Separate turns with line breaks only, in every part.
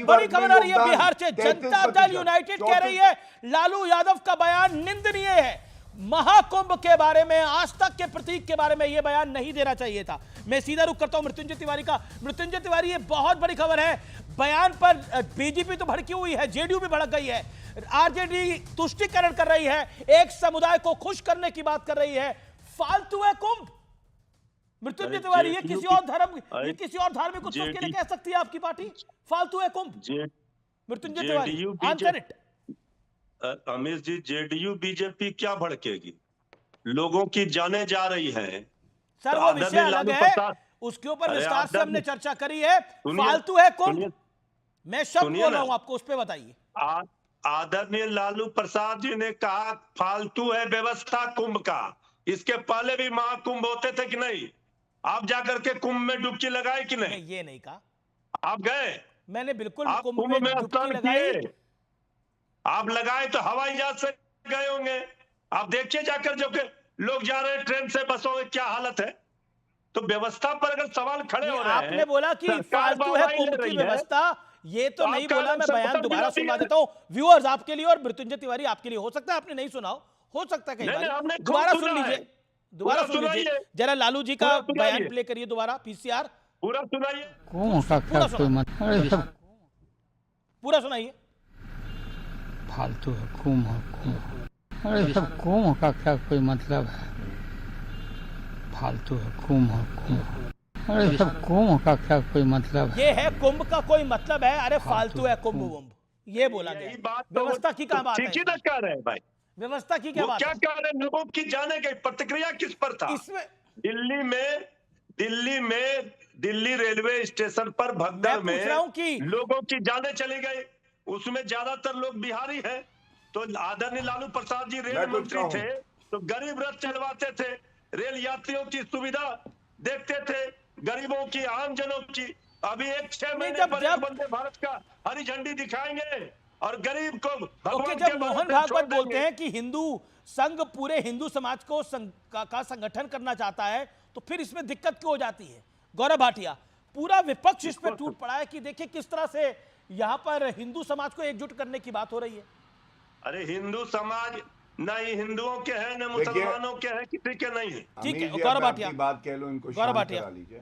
बड़ी खबर आ रही है बिहार से। जनता दल यूनाइटेड कह रही है लालू यादव का बयान निंदनीय है। महाकुंभ के बारे में, आज तक के प्रतीक के बारे में यह बयान नहीं देना चाहिए था। मैं सीधा रुख करता हूं मृत्युंजय तिवारी का। मृत्युंजय तिवारी, ये बहुत बड़ी खबर है। बयान पर बीजेपी तो भड़की हुई है, जेडीयू भी भड़क गई है, आरजेडी तुष्टिकरण कर रही है, एक समुदाय को खुश करने की बात कर रही है। फालतू है कुंभ। मृत्युंजय तिवारी, ये किसी और धर्म, ये किसी और धार्मिक उत्सव के लिए कह सकती है आपकी पार्टी? फालतू है Kumbh. Mrityunjay Tiwari, answer it.
Amit ji, JDU BJP क्या भड़केगी? लोगों की जाने जा रही है
सर,
तो
वो विषय अलग है, उसके ऊपर विस्तार से हमने चर्चा करी है। फालतू है कुंभ, मैं शब्द बोल रहा हूं आपको, उस पर बताइए।
आदरणीय लालू प्रसाद जी ने कहा फालतू है व्यवस्था कुंभ का। इसके पहले भी महाकुंभ होते थे कि नहीं? आप जाकर के कुंभ में डुबकी लगाए कि नहीं?
ये नहीं कहा।
आप गए?
मैंने बिल्कुल
आप
कुंभ में डुबकी लगाई।
आप लगाए तो हवाई जहाज से गए होंगे। आप देखिए जाकर, जो कि लोग जा रहे हैं ट्रेन से, बसों में, क्या हालत है। तो व्यवस्था पर अगर सवाल खड़े हो रहे हैं,
आपने बोला कि फालतू है कुंभ की व्यवस्था, ये तो नहीं बोला। मैं बयान दोबारा सुना देता हूं व्यूअर्स आपके लिए, और मृत्युंजय तिवारी आपके लिए। हो सकता है आपने नहीं सुना हो सकता है कई बार। दोबारा सुन लीजिए, दोबारा सुन लीजिए जरा। लालू जी का बयान प्ले करिए दोबारा, पीसीआर
पूरा सुनाइए।
पूरा सुनाइए।
फालतू है कुंभ। अरे सब कुंभ का क्या कोई मतलब है? फालतू है कुंभ। अरे सब कुंभ का क्या कोई मतलब है?
ये है कुंभ का कोई मतलब है? अरे फालतू है कुंभ वुंभ, ये बोला गया। व्यवस्था की क्या बात है?
ठीक ही ना कह रहे हैं भाई।
व्यवस्था की क्या बात
है? क्या कह रहे हैं? लोगों की जाने की प्रतिक्रिया किस पर था
इसमें?
दिल्ली रेलवे स्टेशन पर भगदड़ में लोगों की जानें चली गई। उसमें ज्यादातर लोग बिहारी हैं। तो आदरणीय लालू प्रसाद जी रेल मंत्री थे, तो गरीब रथ चलवाते थे, रेल यात्रियों की सुविधा देखते थे, गरीबों की, आम जनों की। अभी 6 महीने पर वंदे भारत का हरी झंडी दिखाएंगे और गरीब को भगवान
जब मोहन भागवत बोलते हैं कि हिंदू संघ पूरे हिंदू समाज को का संगठन करना चाहता है, तो फिर इसमें दिक्कत क्यों हो जाती है? गौरव भाटिया, पूरा विपक्ष इस पर टूट पड़ा है कि देखिए किस तरह से यहाँ पर हिंदू समाज को एकजुट करने की बात हो रही है।
अरे हिंदू समाज न ही हिंदुओं के हैं, न मुसलमानों के हैं, किसी के नहीं है।
ठीक है, गौरव भाटिया
बात कह लो, इनको
गौरव भाटिया
करा लीजिए।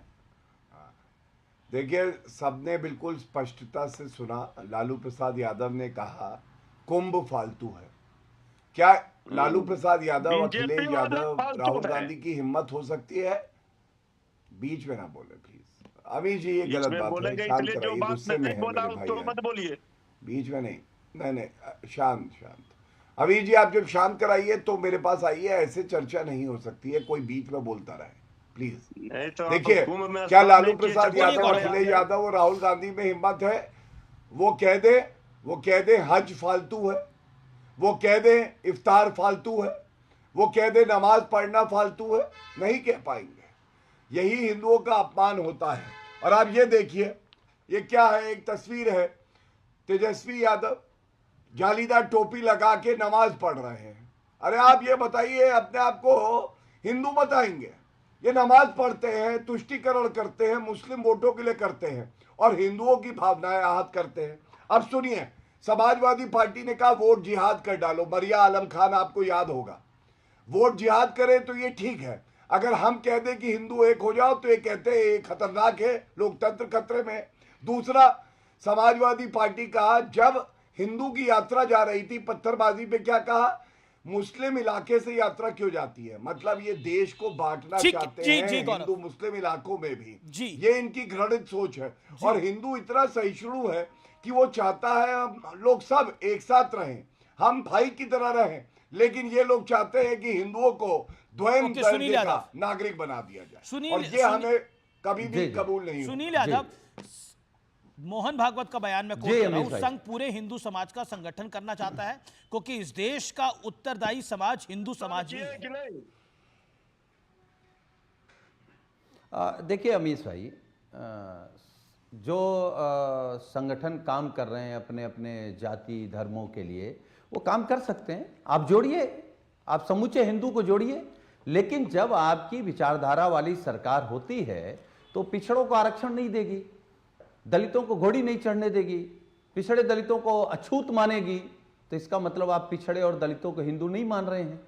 देखिए, सबने बिल्कुल स्पष्टता से सुना। लालू प्रसाद यादव ने कहा कुंभ फालतू है। क्या लालू प्रसाद यादव, अखिलेश यादव, राहुल गांधी की हिम्मत हो सकती है? बीच में ना बोले प्लीज। अभी जी ये गलत बात है, शांत कराइए, गुस्से में है मेरे भाई। बीच में नहीं, शांत। अभी जी आप जब शांत कराइए तो मेरे पास आइए। ऐसे चर्चा नहीं हो सकती है, कोई बीच में बोलता रहे प्लीज। देखिए, क्या लालू प्रसाद यादव, अखिलेश यादव और राहुल गांधी में हिम्मत है? वो कह दे हज फालतू है, वो कह दे इफ्तार फालतू है, वो कह दे नमाज पढ़ना फालतू है? नहीं कह पाएंगे। यही हिंदुओं का अपमान होता है। और आप ये देखिए, ये क्या है? एक तस्वीर है, तेजस्वी यादव जालीदार टोपी लगा के नमाज पढ़ रहे हैं। अरे आप ये बताइए, अपने आप को हिंदू बताएंगे? ये नमाज पढ़ते हैं, तुष्टिकरण करते हैं, मुस्लिम वोटों के लिए करते हैं और हिंदुओं की भावनाएं आहत करते हैं। अब सुनिए, समाजवादी पार्टी ने कहा वोट जिहाद कर डालो। मरिया आलम खान आपको याद होगा, वोट जिहाद करें तो ये ठीक है। अगर हम कह दें कि हिंदू एक हो जाओ तो ये कहते हैं ये खतरनाक है, लोकतंत्र खतरे में। दूसरा, समाजवादी पार्टी का जब हिंदू की यात्रा जा रही थी पत्थरबाजी पे, क्या कहा? मुस्लिम इलाके से यात्रा क्यों जाती है? मतलब ये देश को बांटना चाहते हैं हिंदू मुस्लिम इलाकों में भी। ये इनकी घृणित सोच है। और हिंदू इतना सहिष्णु है कि वो चाहता है लोग सब एक साथ रहें, हम भाई की तरह रहें। लेकिन ये लोग चाहते हैं कि हिंदुओं को द्वैम दर्जे का नागरिक बना दिया जाए, और ये हमें कभी भी कबूल नहीं।
सुनील यादव, मोहन भागवत का बयान में कोट कर रहा हूं, संघ पूरे हिंदू समाज का संगठन करना चाहता है क्योंकि इस देश का उत्तरदायी समाज हिंदू समाज ही है।
देखिए अमीश भाई, जो संगठन काम कर रहे हैं अपने अपने जाति धर्मों के लिए, वो काम कर सकते हैं। आप जोड़िए, आप समूचे हिंदू को जोड़िए। लेकिन जब आपकी विचारधारा वाली सरकार होती है तो पिछड़ों को आरक्षण नहीं देगी, दलितों को घोड़ी नहीं चढ़ने देगी, पिछड़े दलितों को अछूत मानेगी, तो इसका मतलब आप पिछड़े और दलितों को हिंदू नहीं मान रहे हैं।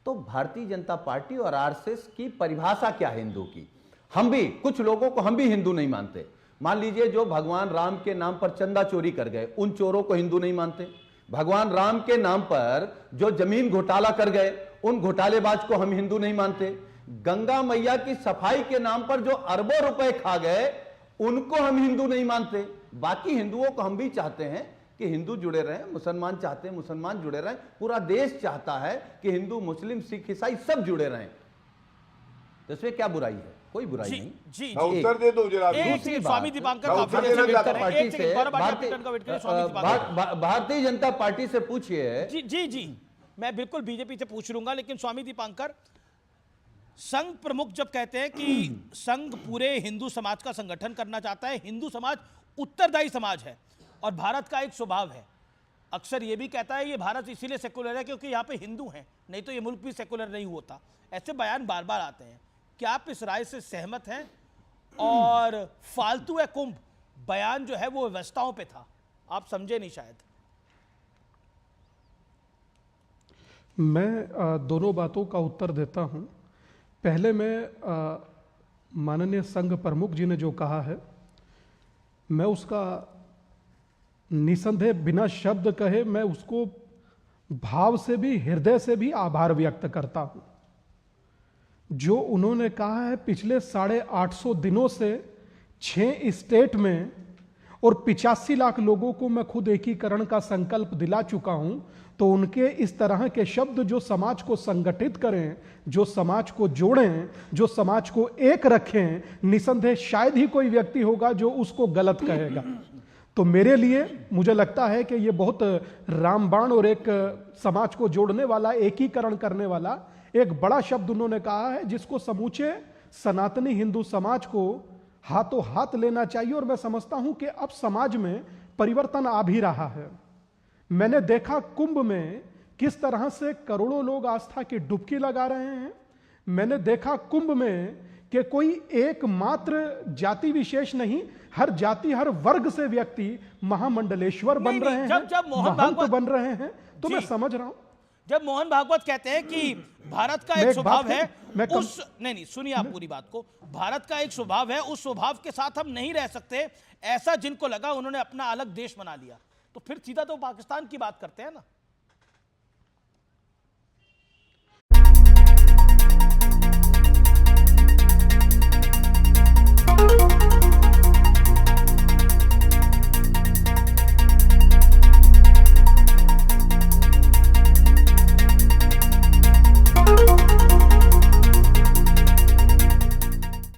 तो भारतीय जनता पार्टी और आरएसएस की परिभाषा क्या है हिंदू की? हम भी, कुछ लोगों को हम भी हिंदू नहीं मानते। मान लीजिए जो भगवान राम के नाम पर चंदा चोरी कर गए, उन चोरों को हिंदू नहीं मानते। भगवान राम के नाम पर जो जमीन घोटाला कर गए, उन घोटालेबाज को हम हिंदू नहीं मानते। गंगा मैया की सफाई के नाम पर जो अरबों रुपए खा गए, उनको हम हिंदू नहीं मानते। बाकी हिंदुओं को हम भी चाहते हैं कि हिंदू जुड़े रहें, मुसलमान चाहते हैं मुसलमान जुड़े रहें, पूरा देश चाहता है कि हिंदू मुस्लिम सिख ईसाई सब जुड़े रहें। तो इसमें क्या बुराई है? कोई बुराई नहीं।
जी
उत्तर दे दो जरा।
दूसरी
स्वामी दीपांकर
भारतीय जनता पार्टी से पूछिए।
जी मैं बिल्कुल बीजेपी से पूछ लूंगा, लेकिन स्वामी दीपांकर, संघ प्रमुख जब कहते हैं कि संघ पूरे हिंदू समाज का संगठन करना चाहता है, हिंदू समाज उत्तरदायी समाज है और भारत का एक स्वभाव है, अक्सर ये भी कहता है ये भारत इसीलिए सेकुलर है क्योंकि यहाँ पे हिंदू हैं, नहीं तो ये मुल्क भी सेकुलर नहीं होता। ऐसे बयान बार बार आते हैं, क्या आप इस राय से सहमत हैं? और फालतू है कुंभ बयान जो है वो व्यवस्थाओं पे था, आप समझे नहीं शायद।
मैं दोनों बातों का उत्तर देता हूं। पहले मैं माननीय संघ प्रमुख जी ने जो कहा है, मैं उसका निसंदेह बिना शब्द कहे मैं उसको भाव से भी हृदय से भी आभार व्यक्त करता हूं। जो उन्होंने कहा है पिछले 850 दिनों से 6 स्टेट में और 85 लाख लोगों को मैं खुद एकीकरण का संकल्प दिला चुका हूं, तो उनके इस तरह के शब्द जो समाज को संगठित करें, जो समाज को जोड़ें, जो समाज को एक रखें, निसंदेह शायद ही कोई व्यक्ति होगा जो उसको गलत कहेगा। तो मेरे लिए मुझे लगता है कि ये बहुत रामबाण और एक समाज को जोड़ने वाला, एकीकरण करने वाला एक बड़ा शब्द उन्होंने कहा है, जिसको समूचे सनातनी हिंदू समाज को हाथों हाथ लेना चाहिए। और मैं समझता हूं कि अब समाज में परिवर्तन आ भी रहा है। मैंने देखा कुंभ में किस तरह से करोड़ों लोग आस्था की डुबकी लगा रहे हैं। मैंने देखा कुंभ में कि कोई एकमात्र जाति विशेष नहीं, हर जाति हर वर्ग से व्यक्ति महामंडलेश्वर बन रहे हैं, महंत बन रहे हैं। तो मैं समझ रहा हूं,
जब मोहन भागवत कहते हैं कि भारत का एक स्वभाव है उस नहीं सुनिए आप पूरी बात को, भारत का एक स्वभाव है, उस स्वभाव के साथ हम नहीं रह सकते, ऐसा जिनको लगा उन्होंने अपना अलग देश बना लिया, तो फिर सीधा तो पाकिस्तान की बात करते हैं ना।